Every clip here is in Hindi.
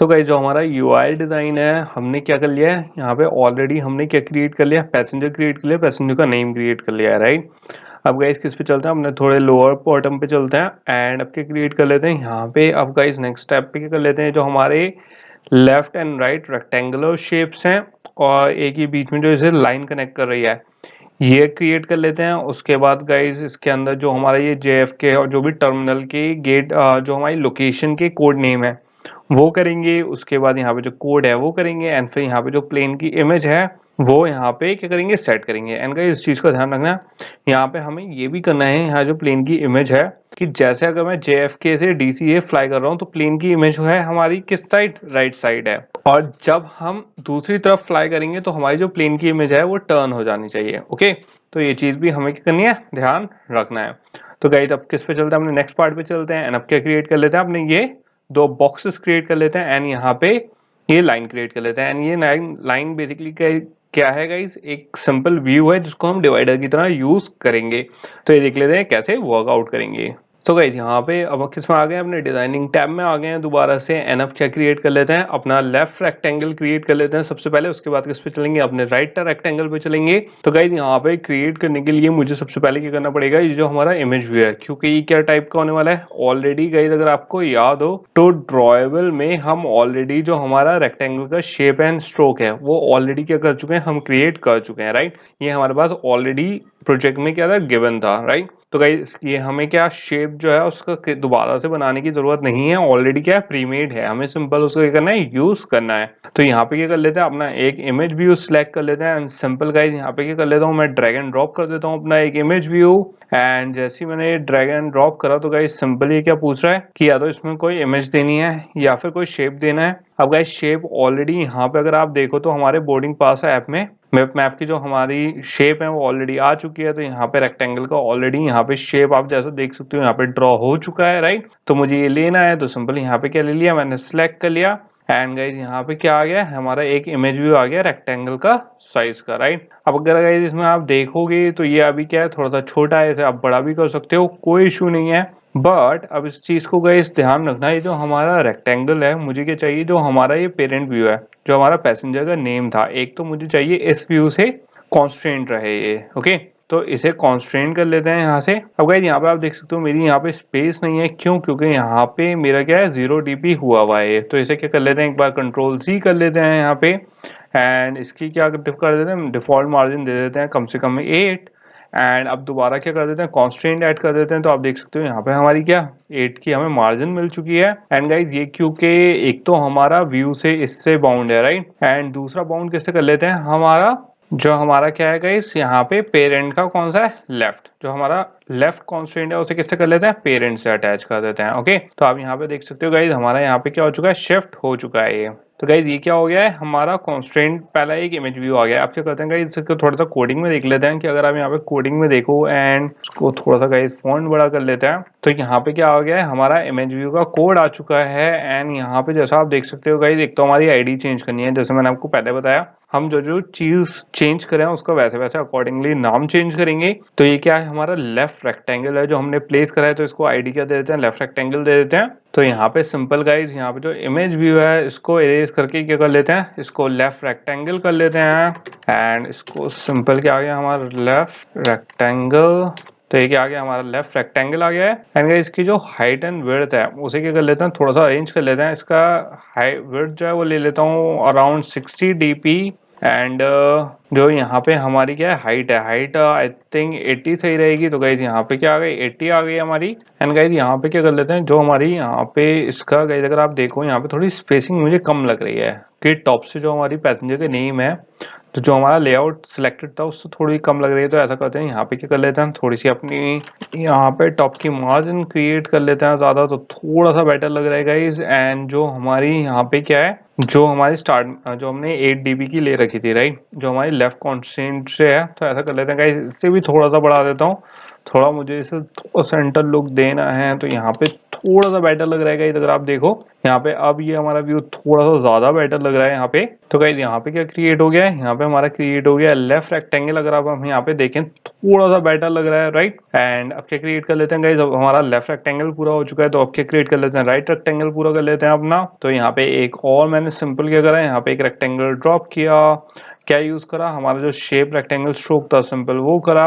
सो गाइस जो हमारा यूआई डिज़ाइन है हमने क्या कर लिया है यहाँ पे ऑलरेडी हमने क्या क्रिएट कर लिया पैसेंजर क्रिएट कर लिया पैसेंजर का नेम क्रिएट कर लिया है राइट। अब गाइस किस पे चलते हैं अपने थोड़े लोअर बॉटम पे चलते हैं एंड अब क्या क्रिएट कर लेते हैं यहाँ पे। अब गाइस नेक्स्ट स्टेप पे क्या कर लेते हैं जो हमारे left and right rectangular shapes हैं और एक ही बीच में जो इसे लाइन कनेक्ट कर रही है ये क्रिएट कर लेते हैं। उसके बाद गाइस इसके अंदर जो हमारा ये JFK और जो भी टर्मिनल के गेट जो हमारी लोकेशन के कोड नेम है वो करेंगे। उसके बाद यहाँ पे जो कोड है वो करेंगे एंड फिर यहाँ पे जो प्लेन की इमेज है वो यहाँ पे क्या करेंगे सेट करेंगे। एंड गाइस इस चीज़ का ध्यान रखना यहाँ पे हमें ये भी करना है यहाँ जो प्लेन की इमेज है कि जैसे अगर मैं JFK से DCA फ्लाई कर रहा हूँ तो प्लेन की इमेज है हमारी किस साइड राइट साइड है और जब हम दूसरी तरफ फ्लाई करेंगे तो हमारी जो प्लेन की इमेज है वो टर्न हो जानी चाहिए। ओके तो ये चीज़ भी हमें क्या करनी है ध्यान रखना है। तो गाइस अब किस पे चलते हैं अपने नेक्स्ट पार्ट पे चलते हैं एंड अब क्या क्रिएट कर लेते हैं अपने ये दो बॉक्सेस क्रिएट कर लेते हैं एंड यहाँ पे ये लाइन क्रिएट कर लेते हैं एंड ये लाइन बेसिकली क्या है गाइस एक सिंपल व्यू है जिसको हम डिवाइडर की तरह यूज करेंगे। तो ये देख लेते हैं कैसे वर्कआउट करेंगे। तो गाइस यहाँ पे अब किस में आ गए अपने डिजाइनिंग टैब में आ गए हैं दोबारा से एंड अब क्या क्रिएट कर लेते हैं अपना लेफ्ट रेक्टेंगल क्रिएट कर लेते हैं सबसे पहले। उसके बाद किस पे चलेंगे अपने राइट रेक्टेंगल पे चलेंगे। तो गाइस यहाँ पे क्रिएट करने के लिए मुझे सबसे पहले क्या करना पड़ेगा ये जो हमारा इमेज व्यू है क्योंकि ये क्या टाइप का होने वाला है ऑलरेडी गाइस अगर आपको याद हो तो ड्रॉएबल में हम ऑलरेडी जो हमारा रेक्टेंगल का शेप एंड स्ट्रोक है वो ऑलरेडी क्या कर चुके हैं हम क्रिएट कर चुके हैं राइट। ये हमारे पास ऑलरेडी प्रोजेक्ट में क्या था गिवन था राइट। तो गाइस ये हमें क्या शेप जो है उसका दोबारा से बनाने की जरूरत नहीं है ऑलरेडी क्या है प्रीमेड है हमें सिंपल उसका क्या करना है यूज करना है। तो यहाँ पे क्या कर लेते हैं अपना एक इमेज व्यू सिलेक्ट कर लेते हैं एंड सिंपल गाइस यहाँ पे क्या कर लेता हूँ मैं ड्रैग एंड ड्रॉप कर देता हूँ अपना एक इमेज व्यू एंड जैसे ही मैंने ड्रैग एंड ड्रॉप करा तो गाइस सिंपल ये क्या पूछ रहा है कि या तो इसमें कोई इमेज देनी है या फिर कोई शेप देना है। अब गाइस शेप ऑलरेडी यहाँ पे अगर आप देखो तो हमारे बोर्डिंग पास है ऐप में मैप की जो हमारी शेप है वो ऑलरेडी आ चुकी है। तो यहाँ पे रेक्टेंगल का ऑलरेडी यहाँ पे शेप आप जैसा देख सकते हो यहाँ पे ड्रॉ हो चुका है राइट। तो मुझे ये लेना है तो सिंपल यहाँ पे क्या ले लिया मैंने सिलेक्ट कर लिया एंड गाइज यहाँ पे क्या आ गया हमारा एक इमेज व्यू आ गया रेक्टेंगल का साइज का राइट। अब अगर गाइज इसमें आप देखोगे तो ये अभी क्या है थोड़ा सा छोटा है इसे आप बड़ा भी कर सकते हो कोई इशू नहीं है। बट अब इस चीज को गाइस ध्यान रखना है जो हमारा रेक्टेंगल है मुझे क्या चाहिए जो हमारा ये पेरेंट व्यू है जो हमारा पैसेंजर का नेम था एक तो मुझे चाहिए इस व्यू से कॉन्स्ट्रेंट रहे ये। ओके तो इसे कॉन्स्ट्रेंट कर लेते हैं यहाँ से। अब गाइस यहाँ पे आप देख सकते हो मेरी यहाँ पे स्पेस नहीं है क्यों क्योंकि यहाँ पे मेरा क्या है 0 dp हुआ हुआ है। तो इसे क्या कर लेते हैं एक बार Ctrl+C कर लेते हैं यहाँ पे एंड इसकी क्या कर देते हैं डिफॉल्ट मार्जिन दे देते हैं कम से कम 8 एंड अब दोबारा क्या कर देते हैं कॉन्स्टेंट ऐड कर देते हैं। तो आप देख सकते हो यहाँ पे हमारी क्या 8 की हमें मार्जिन मिल चुकी है। एंड गाइज ये क्योंकि एक तो हमारा व्यू से इससे बाउंड है राइट एंड दूसरा बाउंड कैसे कर लेते हैं हमारा क्या है गाइस यहाँ पे पेरेंट का कौन सा है लेफ्ट जो हमारा लेफ्ट कॉन्स्टेंट है उसे किससे कर लेते हैं पेरेंट से अटैच कर देते हैं। ओके तो आप यहाँ पे देख सकते हो गाइज हमारा यहाँ पे क्या हो चुका है शिफ्ट हो चुका है ये। तो गाइज ये क्या हो गया है हमारा कॉन्स्टेंट पहला एक इमेज व्यू आ गया। आप क्या करते हैं गाइज इसको थोड़ा सा कोडिंग में देख लेते हैं कि अगर आप यहाँ पे कोडिंग में देखो एंड उसको थोड़ा सा गाइज फॉन्ट बड़ा कर लेते हैं तो यहाँ पे क्या आ गया है हमारा इमेज व्यू का कोड आ चुका है। एंड यहाँ पे जैसा आप देख सकते हो गाइज एक तो हमारी आईडी चेंज करनी है जैसे मैंने आपको पहले बताया हम जो चीज चेंज करें उसका वैसे वैसे अकॉर्डिंगली नाम चेंज करेंगे। तो ये क्या है हमारा लेफ्ट रेक्टेंगल है जो हमने प्लेस करा है तो इसको आईडी क्या दे देते हैं लेफ्ट रेक्टेंगल दे देते हैं। तो यहाँ पे सिंपल गाइज यहाँ पे जो इमेज व्यू है इसको इरेज करके क्या कर लेते हैं इसको लेफ्ट रेक्टेंगल कर लेते हैं एंड इसको सिंपल क्या आ गया हमारा लेफ्ट रेक्टेंगल। तो ये क्या आ गया हमारा लेफ्ट रेक्टेंगल आ गया है एंड गाइस इसकी जो हाइट एंड विड्थ है उसे क्या कर लेते हैं थोड़ा सा अरेंज कर लेते हैं। इसका हाइट विड्थ जो है वो ले लेता हूँ अराउंड 60 dp एंड जो यहाँ पे हमारी क्या है हाइट आई थिंक 80 सही रहेगी। तो गाइज यहाँ पे क्या आ गई 80 आ गई हमारी एंड गाइज यहाँ पे क्या कर लेते हैं जो हमारी यहाँ पे इसका गाइज अगर आप देखो यहाँ पे थोड़ी स्पेसिंग मुझे कम लग रही है कि टॉप से जो हमारी पैसेंजर के नेम है तो जो हमारा लेआउट सिलेक्टेड था उससे थोड़ी कम लग रही है। तो ऐसा करते हैं यहाँ पे क्या कर लेते हैं थोड़ी सी अपनी यहाँ पे टॉप की मार्जिन क्रिएट कर लेते हैं ज़्यादा तो थोड़ा सा बेटर लग रहा है गाइज। एंड जो हमारी यहाँ पे क्या है जो हमारी जो हमने 8 dp की ले रखी थी राइट जो हमारी लेफ्ट कॉन्स्टेंट से है तो ऐसा कर लेते हैं गाइज इससे भी थोड़ा सा बढ़ा देता हूँ थोड़ा मुझे इसे थोड़ा सेंटर लुक देना है, तो यहाँ पे थोड़ा सा बेटर लग रहा है गाइस। अगर आप देखो यहाँ पे अब ये हमारा व्यू थोड़ा सा ज्यादा बेटर लग रहा है यहाँ पे। तो गाइस यहाँ पे क्या क्रिएट हो गया है, यहाँ पे हमारा क्रिएट हो गया है लेफ्ट रेक्टेंगल। अगर आप हम यहाँ पे देखें थोड़ा सा बेटर लग रहा है, राइट। एंड अब क्या क्रिएट कर लेते हैं गाइस, अब हमारा लेफ्ट रेक्टेंगल पूरा हो चुका है, तो अब क्या क्रिएट कर लेते हैं, राइट रेक्टेंगल पूरा कर लेते हैं अपना। तो यहाँ पे एक और मैंने सिंपल क्या करा है, यहाँ पे एक रेक्टेंगल ड्रॉप किया, क्या यूज करा, हमारा जो शेप रेक्टेंगल स्ट्रोक था सिंपल वो करा।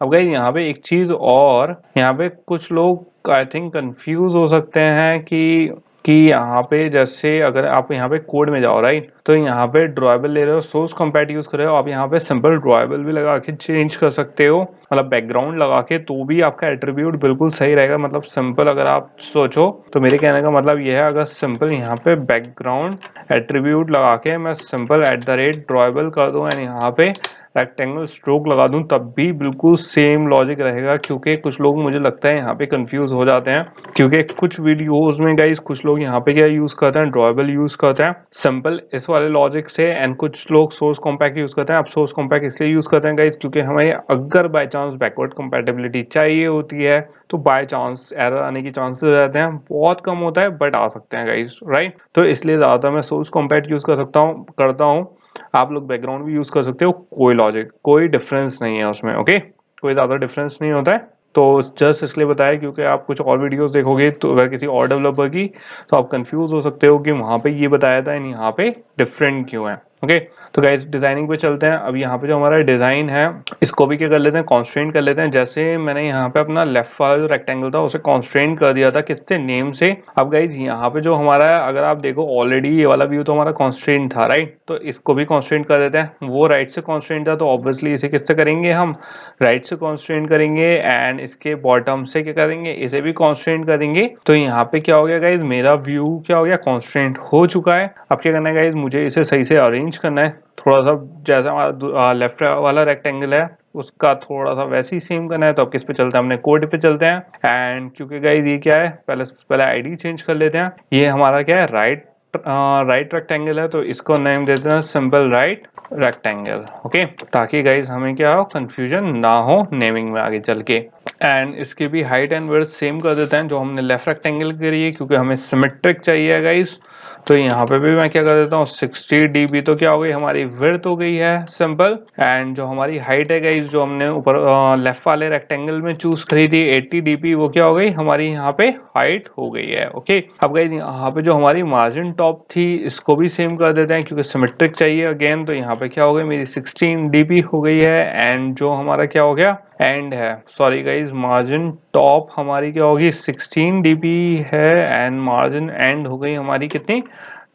अब गाइस यहाँ पे एक चीज और, यहाँ पे कुछ लोग आई थिंक कंफ्यूज हो सकते हैं कि यहाँ पे जैसे अगर आप यहाँ पे कोड में जाओ, राइट, तो यहाँ पे ड्रॉएबल ले रहे हो, सोर्स कॉम्पैट यूज कर रहे हो, आप यहाँ पे सिंपल ड्रॉएबल भी लगा के चेंज कर सकते हो, मतलब बैकग्राउंड लगा के, तो भी आपका एट्रीब्यूट बिल्कुल सही रहेगा। मतलब सिंपल अगर आप सोचो तो मेरे कहने का मतलब यह है, अगर सिंपल यहाँ पे बैकग्राउंड एट्रीब्यूट लगा के मैं सिंपल @ड्रॉएबल कर दूं एंड यहाँ पे रेक्टेंगल स्ट्रोक लगा दूं, तब भी बिल्कुल सेम लॉजिक रहेगा। क्योंकि कुछ लोग मुझे लगता है यहाँ पे कंफ्यूज हो जाते हैं, क्योंकि कुछ वीडियोस में गाइस कुछ लोग यहाँ पे क्या यूज करते हैं, ड्रॉएबल यूज करते हैं सिंपल इस वाले लॉजिक से, एंड कुछ लोग सोर्स कॉम्पैक्ट यूज करते हैं। अब सोर्स कॉम्पैक्ट इसलिए यूज करते हैं गाइस क्योंकि हमें अगर बाय चांस बैकवर्ड कंपैटिबिलिटी चाहिए होती है, तो बाय चांस एरर आने की चांसेस रहते हैं, बहुत कम होता है बट आ सकते हैं गाइस, राइट। तो इसलिए ज्यादातर मैं सोर्स कॉम्पैक्ट यूज कर सकता हूँ, करता हूँ। आप लोग बैकग्राउंड भी यूज कर सकते हो, कोई लॉजिक कोई डिफरेंस नहीं है उसमें, ओके, कोई ज्यादा डिफरेंस नहीं होता है। तो जस्ट इसलिए बताया क्योंकि आप कुछ और वीडियोस देखोगे तो अगर किसी और डेवलपर की, तो आप कंफ्यूज हो सकते हो कि वहां पे ये बताया था एंड यहाँ पे डिफरेंट क्यों है, ओके। तो गाइस डिजाइनिंग पे चलते हैं। अब यहाँ पे जो हमारा डिजाइन है इसको भी क्या कर लेते हैं, कॉन्स्ट्रेंट कर लेते हैं। जैसे मैंने यहाँ पे अपना लेफ्ट वाला जो रेक्टेंगल था उसे कॉन्स्ट्रेंट कर दिया था, किससे, नेम से। अब गाइस यहाँ पे जो हमारा है, अगर आप देखो ऑलरेडी ये वाला व्यू तो हमारा कॉन्स्ट्रेंट था, राइट, तो इसको भी कॉन्स्ट्रेंट कर देते हैं। वो राइट से कॉन्स्ट्रेंट था तो ऑब्वियसली इसे किससे करेंगे, हम राइट से कॉन्स्ट्रेंट करेंगे, एंड इसके बॉटम से क्या करेंगे, इसे भी कॉन्स्ट्रेंट करेंगे। तो यहाँ पे क्या हो गया गाइज, मेरा व्यू क्या हो गया, कॉन्स्ट्रेंट हो चुका है। अब क्या करना है गाइज, मुझे इसे सही से अरेंज करना है, थोड़ा सा जैसा हमारा लेफ्ट वाला रेक्टेंगल है उसका थोड़ा सा वैसे ही सेम करना है। तो अब किस पे चलते हैं, हमने कोड पे चलते हैं। एंड क्योंकि गाइज ये क्या है, पहले आईडी चेंज कर लेते हैं। ये हमारा क्या है, राइट रेक्टेंगल है, तो इसको नेम देते हैं सिंपल राइट रेक्टेंगल, ओके, ताकि गाइज हमें क्या हो, कंफ्यूजन ना हो नेमिंग में आगे चल के। एंड इसकी भी हाइट एंड विड्थ सेम कर देते हैं जो हमने लेफ्ट रेक्टेंगल करी है, क्योंकि हमें सिमेट्रिक चाहिए गाइज। तो यहाँ पे भी मैं क्या कर देता हूँ, 60 dB, तो क्या हो गई हमारी विड्थ हो गई है सिंपल। एंड जो हमारी हाइट है गाइज, जो हमने ऊपर लेफ्ट वाले रेक्टेंगल में चूज करी थी 80 dB, वो क्या हो गई हमारी यहाँ पे हाइट हो गई है, ओके। अब गाइज यहाँ पे जो हमारी मार्जिन टॉप थी इसको भी सेम कर देते हैं क्योंकि सिमेट्रिक चाहिए अगेन। तो यहाँ पे क्या हो गई, मेरी 16 dB हो गई है। एंड जो हमारा क्या हो गया, एंड है, सॉरी गाइज, मार्जिन टॉप हमारी क्या होगी, 16 dB है, एंड मार्जिन एंड हो गई हमारी कितनी,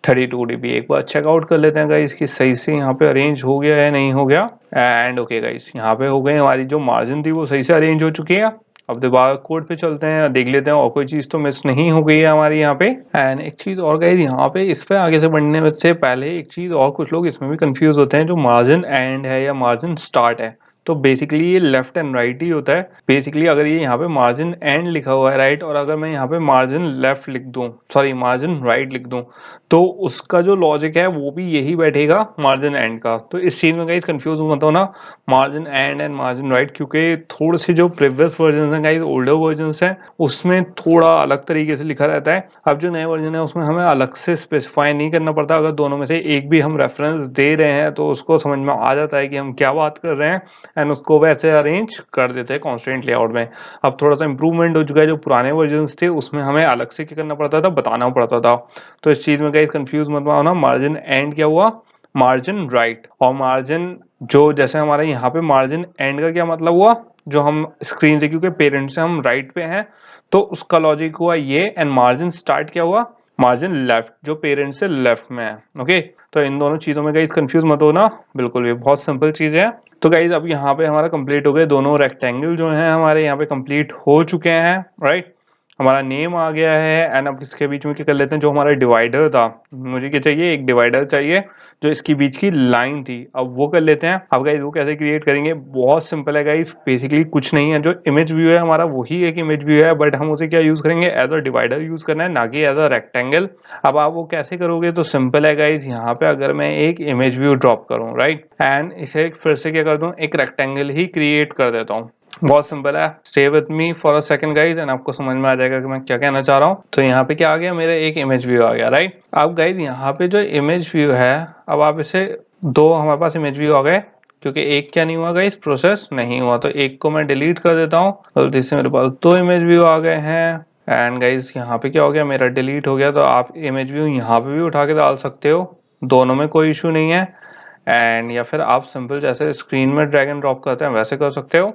32 dB। एक बार चेकआउट कर लेते हैं गाइज कि सही से यहाँ पे अरेंज हो गया है नहीं हो गया। एंड ओके गाइज, यहाँ पे हो गई हमारी जो मार्जिन थी वो सही से अरेंज हो चुकी है। अब दोबारा कोड पे चलते हैं, देख लेते हैं और कोई चीज तो मिस नहीं हो गई है हमारी यहाँ पे। एंड एक चीज और गाइज, यहाँ पे इस पे आगे से बढ़ने से पहले एक चीज और, कुछ लोग इसमें भी कंफ्यूज होते हैं, जो मार्जिन एंड है या मार्जिन स्टार्ट है, तो बेसिकली ये लेफ्ट एंड राइट ही होता है। बेसिकली अगर ये यहाँ पे मार्जिन एंड लिखा हुआ है, राइट, और अगर मैं यहाँ पे मार्जिन लेफ्ट लिख दूं, सॉरी मार्जिन राइट लिख दूं, तो उसका जो लॉजिक है वो भी यही बैठेगा मार्जिन एंड का। तो इस चीज में गाइस कंफ्यूज मत हो ना, मार्जिन एंड मार्जिन राइट, क्योंकि थोड़े से जो प्रीवियस वर्जन है गाइस, ओल्डर वर्जन है, उसमें थोड़ा अलग तरीके से लिखा रहता है। अब जो नए वर्जन है उसमें हमें अलग से स्पेसिफाई नहीं करना पड़ता। अगर दोनों में से एक भी हम रेफरेंस दे रहे हैं तो उसको समझ में आ जाता है कि हम क्या बात कर रहे हैं, एंड उसको वैसे अरेंज कर देते हैं कॉन्स्टेंट लेआउट में। अब थोड़ा सा इंप्रूवमेंट हो चुका है, जो पुराने वर्जन थे उसमें हमें अलग से क्या करना पड़ता था, बताना पड़ता था। तो इस चीज में गाइस कंफ्यूज मत होना, मार्जिन एंड क्या हुआ, मार्जिन राइट। और मार्जिन जो जैसे हमारे यहाँ पे मार्जिन एंड का क्या मतलब हुआ, जो हम स्क्रीन से, क्योंकि पेरेंट से हम राइट पे हैं तो उसका लॉजिक हुआ ये। एंड मार्जिन स्टार्ट क्या हुआ, मार्जिन लेफ्ट, जो पेरेंट से लेफ्ट में है, ओके। तो इन दोनों चीजों में गाइस कंफ्यूज मत होना, बिल्कुल ये बहुत सिंपल चीज है। तो गाइज अब यहाँ पे हमारा कंप्लीट हो गए, दोनों रेक्टेंगल जो हैं हमारे यहाँ पे कंप्लीट हो चुके हैं, राइट। हमारा नेम आ गया है। एंड अब इसके बीच में क्या कर लेते हैं, जो हमारा डिवाइडर था, मुझे क्या चाहिए, एक डिवाइडर चाहिए जो इसकी बीच की लाइन थी, अब वो कर लेते हैं। अब गाइज वो कैसे क्रिएट करेंगे, बहुत सिंपल है गाइज, बेसिकली कुछ नहीं है, जो इमेज व्यू है हमारा वही एक इमेज व्यू है, बट हम उसे क्या यूज करेंगे, एज अ डिवाइडर यूज करना है, ना कि एज अ रेक्टेंगल। अब आप वो कैसे करोगे, तो सिंपल है गाइज, यहाँ पे अगर मैं एक इमेज व्यू ड्रॉप करूँ, राइट, एंड इसे फिर से क्या कर दूं, एक रेक्टेंगल ही क्रिएट कर देता हूँ। बहुत सिंपल है, stay with me for a second guys and आपको समझ में आ जाएगा कि मैं क्या कहना चाह रहा हूँ। तो यहाँ पे क्या आ गया, मेरा एक इमेज व्यू आ गया, राइट। अब गाइज यहाँ पे जो इमेज व्यू है, अब आप इसे दो हमारे पास इमेज व्यू आ गए, क्योंकि एक क्या नहीं हुआ गाइज, प्रोसेस नहीं हुआ, तो एक को मैं डिलीट कर देता हूँ। गलती से मेरे पास दो इमेज व्यू आ गए हैं एंड गाइज यहाँ पे क्या हो गया, मेरा डिलीट हो गया। तो आप इमेज व्यू यहाँ पे भी उठा के डाल सकते हो, दोनों में कोई इशू नहीं है। एंड या फिर आप सिंपल जैसे स्क्रीन में ड्रैग एंड ड्रॉप करते हैं वैसे कर सकते हो।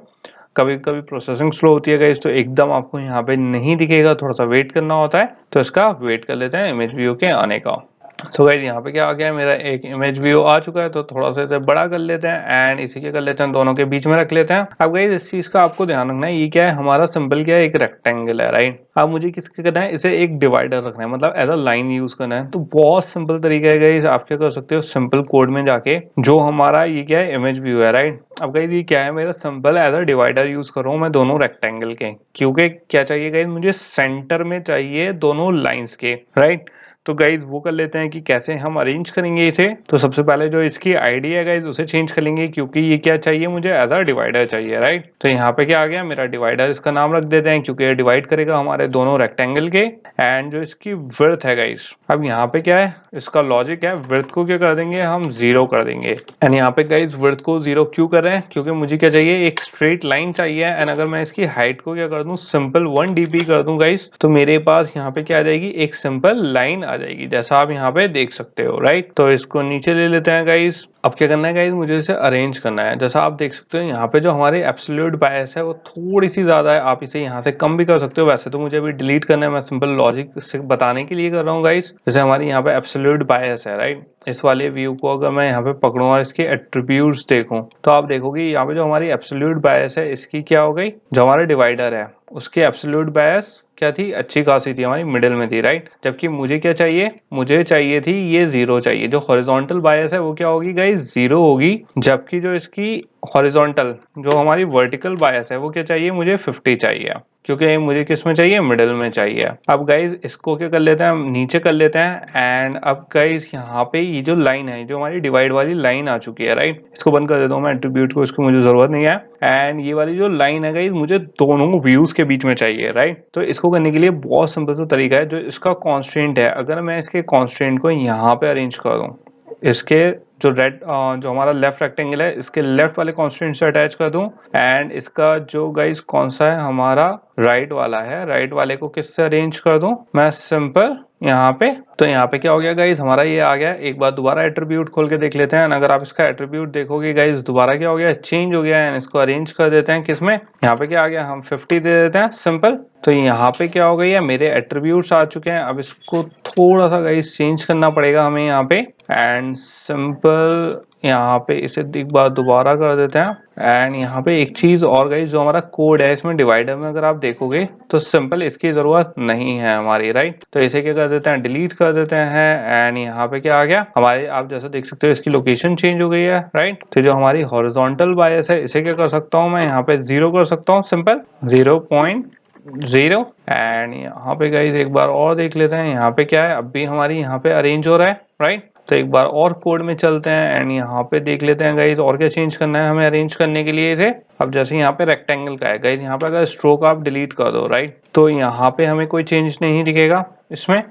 कभी कभी प्रोसेसिंग स्लो होती है गाइस, तो एकदम आपको यहाँ पे नहीं दिखेगा, थोड़ा सा वेट करना होता है, तो इसका वेट कर लेते हैं इमेज व्यू के आने का। सो गाइस यहाँ पे क्या आ गया, मेरा एक इमेज व्यू आ चुका है, तो थोड़ा सा इसे बड़ा कर लेते हैं एंड इसी के कर लेते हैं, दोनों के बीच में रख लेते हैं। अब गाइस इस चीज का आपको ध्यान रखना है, ये क्या है, हमारा सिंबल क्या है, एक रेक्टेंगल है, राइट। अब मुझे किसके करना है, इसे एक डिवाइडर रखना है, मतलब एज अ लाइन यूज करना है। तो बहुत सिंपल तरीका है गाइस, आप क्या कर सकते हो, सिंपल कोड में जाके जो हमारा ये क्या है, इमेज व्यू है, राइट। अब गाइस ये क्या है, मेरा symbol as a divider use कर रहा हूँ मैं दोनों रेक्टेंगल के, क्योंकि क्या चाहिए गाइस, मुझे सेंटर में चाहिए दोनों लाइंस के, राइट। तो गाइज वो कर लेते हैं कि कैसे हम अरेंज करेंगे इसे। तो सबसे पहले जो इसकी आईडी है गाइज उसे चेंज कर लेंगे, क्योंकि ये क्या चाहिए, मुझे एज अ डिवाइडर चाहिए, राइट। तो यहाँ पे क्या आ गया, मेरा डिवाइडर, इसका नाम रख देते हैं क्योंकि ये डिवाइड करेगा हमारे दोनों रेक्टेंगल के। एंड जो इसकी विड्थ है गाइज, अब यहाँ पे क्या है, इसका लॉजिक है, विड्थ को क्या कर देंगे, हम 0 कर देंगे। एंड यहाँ पे गाइज विड्थ को 0 क्यों कर रहे हैं, क्योंकि मुझे क्या चाहिए, एक स्ट्रेट लाइन चाहिए। एंड अगर मैं इसकी हाइट को क्या कर दूं, सिंपल 1 dp कर दूं गाइज, तो मेरे पास यहाँ पे क्या आ जाएगी, एक सिंपल लाइन आ जाएगी, जैसा आप यहाँ पे देख सकते हो, राइट। तो इसको नीचे ले लेते हैं गाइज। अब क्या करना है गाइज, मुझे इसे अरेंज करना है। जैसा आप देख सकते हो यहाँ पे जो हमारी एब्सोल्यूट बायस है वो थोड़ी सी ज्यादा है, आप इसे यहाँ से कम भी कर सकते हो। वैसे तो मुझे अभी डिलीट करना है, मैं सिंपल लॉजिक से बताने के लिए कर रहा हूँ गाइज। जैसे हमारी यहाँ पे एब्सोल्यूट बायस है, राइट। इस वाले व्यू को अगर मैं यहाँ पे पकड़ूं और इसके एट्रीब्यूट्स देखूं, तो आप देखोगे यहाँ पे जो हमारी एब्सोल्यूट बायस है इसकी क्या हो गई, जो हमारा डिवाइडर है उसकी एब्सोल्यूट बायस क्या थी, अच्छी खासी थी, हमारी मिडिल में थी, राइट। जबकि मुझे क्या चाहिए, मुझे चाहिए थी ये 0 चाहिए। जो हॉरिजॉन्टल बायस है वो क्या होगी गाइस, 0 होगी। जबकि जो इसकी हॉरिजॉन्टल, जो हमारी वर्टिकल बायस है वो क्या चाहिए, मुझे 50 चाहिए, क्योंकि मुझे किस में चाहिए, मिडिल में चाहिए। अब गाइज इसको क्या कर लेते हैं, हम नीचे कर लेते हैं। एंड अब गाइज यहाँ पे ये जो लाइन है, जो हमारी डिवाइड वाली लाइन आ चुकी है, राइट। इसको बंद कर देता हूँ मैं एट्रीब्यूट को, इसको मुझे जरूरत नहीं है। एंड ये वाली जो लाइन है गाइज मुझे दोनों व्यूज के बीच में चाहिए, राइट। तो इसको करने के लिए बहुत सिंपल सा तरीका है, जो इसका कॉन्स्टेंट है, अगर मैं इसके कॉन्स्टेंट को यहाँ पे अरेंज कर दूँ, इसके जो जो हमारा लेफ्ट रेक्टेंगल है इसके लेफ्ट वाले कॉन्स्टेंट से अटैच कर दूं। एंड इसका जो गाइस कौन सा है, हमारा राइट वाला है, राइट वाले को किससे अरेंज कर दूं, मैं सिंपल यहाँ पे। तो यहाँ पे क्या हो गया गाइस, हमारा ये आ गया। एक बार दोबारा एट्रीब्यूट खोल के देख लेते हैं, अगर आप इसका एट्रीब्यूट देखोगे गाइस, दोबारा क्या हो गया, चेंज हो गया है। इसको अरेंज कर देते हैं किसमें, यहाँ पे क्या आ गया, हम 50 दे देते हैं सिंपल। तो यहाँ पे क्या हो गई है, मेरे एट्रीब्यूट्स आ चुके हैं। अब इसको थोड़ा सा गाइस चेंज करना पड़ेगा हमें यहाँ पे। एंड सिंपल यहाँ पे इसे एक बार दोबारा कर देते हैं। एंड यहाँ पे एक चीज और गाइस, जो हमारा कोड है इसमें डिवाइडर में अगर आप देखोगे तो सिंपल इसकी जरूरत नहीं है हमारी, राइट। तो इसे क्या कर देते हैं, डिलीट कर देते हैं। एंड यहाँ पे क्या आ गया हमारे, आप जैसा देख सकते हो इसकी लोकेशन चेंज हो गई है, राइट। तो जो हमारी हॉरिजॉन्टल बायस है इसे क्या कर सकता हूँ मैं, यहाँ पे 0 कर सकता हूँ, सिंपल 0.0। एंड यहाँ पे गाइस एक बार और देख लेते हैं, यहाँ पे क्या है, अब भी हमारी यहाँ पे अरेंज हो रहा है, राइट। तो एक बार और कोड में चलते हैं एंड यहाँ पे देख लेते हैं गाइस और क्या चेंज करना है हमें अरेंज करने के लिए इसे। अब जैसे यहाँ पे रेक्टेंगल का है गाइस, यहाँ पे अगर स्ट्रोक आप डिलीट कर दो, राइट, तो यहाँ पे हमें कोई चेंज नहीं दिखेगा इसमें।